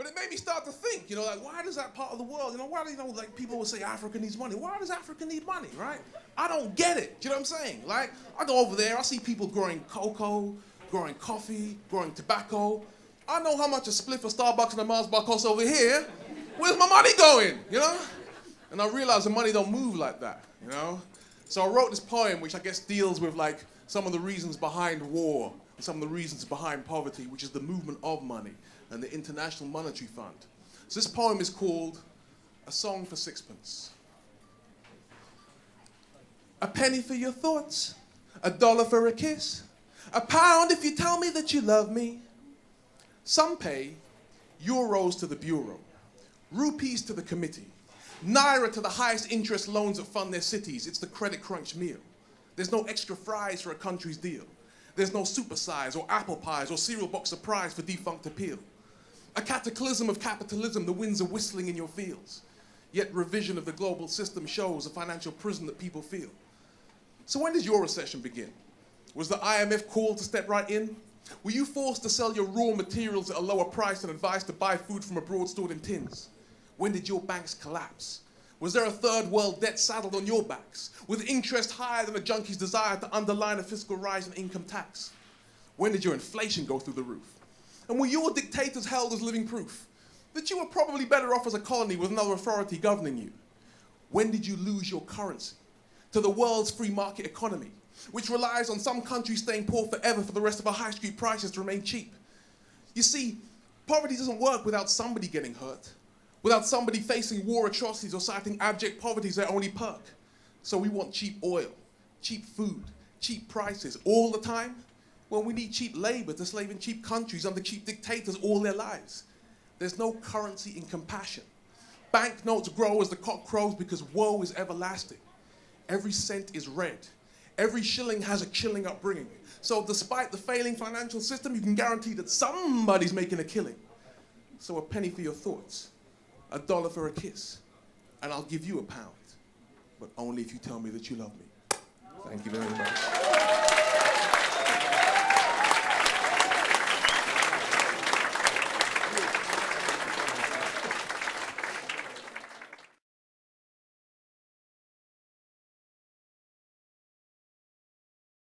But it made me start to think, like, why does that part of the world, why do, like, people will say Africa needs money. Why does Africa need money, right? I don't get it. Do you know what I'm saying? Like, I go over there, I see people growing cocoa, growing coffee, growing tobacco. I know how much a spliff of Starbucks and a Mars bar costs over here. Where's my money going, And I realized the money don't move like that, So I wrote this poem, which I guess deals with, like, some of the reasons behind war and some of the reasons behind poverty, which is the movement of money and the International Monetary Fund. So this poem is called A Song for Sixpence. A penny for your thoughts, $1 for a kiss, £1 if you tell me that you love me. Some pay euros to the bureau, rupees to the committee, naira to the highest interest loans that fund their cities. It's the credit crunch meal. There's no extra fries for a country's deal. There's no supersize or apple pies or cereal box surprise for defunct appeal. A cataclysm of capitalism, the winds are whistling in your fields. Yet revision of the global system shows a financial prison that people feel. So when did your recession begin? Was the IMF called to step right in? Were you forced to sell your raw materials at a lower price and advised to buy food from abroad stored in tins? When did your banks collapse? Was there a third world debt saddled on your backs, with interest higher than a junkie's desire to underline a fiscal rise in income tax? When did your inflation go through the roof? And were your dictators held as living proof that you were probably better off as a colony with another authority governing you? When did you lose your currency to the world's free market economy, which relies on some countries staying poor forever for the rest of our high street prices to remain cheap? You see, poverty doesn't work without somebody getting hurt, without somebody facing war atrocities or citing abject poverty as their only perk. So we want cheap oil, cheap food, cheap prices all the time. Well, we need cheap labor to slave in cheap countries under cheap dictators all their lives. There's no currency in compassion. Banknotes grow as the cock crows because woe is everlasting. Every cent is red. Every shilling has a chilling upbringing. So despite the failing financial system, you can guarantee that somebody's making a killing. So a penny for your thoughts, $1 for a kiss, and I'll give you £1, but only if you tell me that you love me. Thank you very much.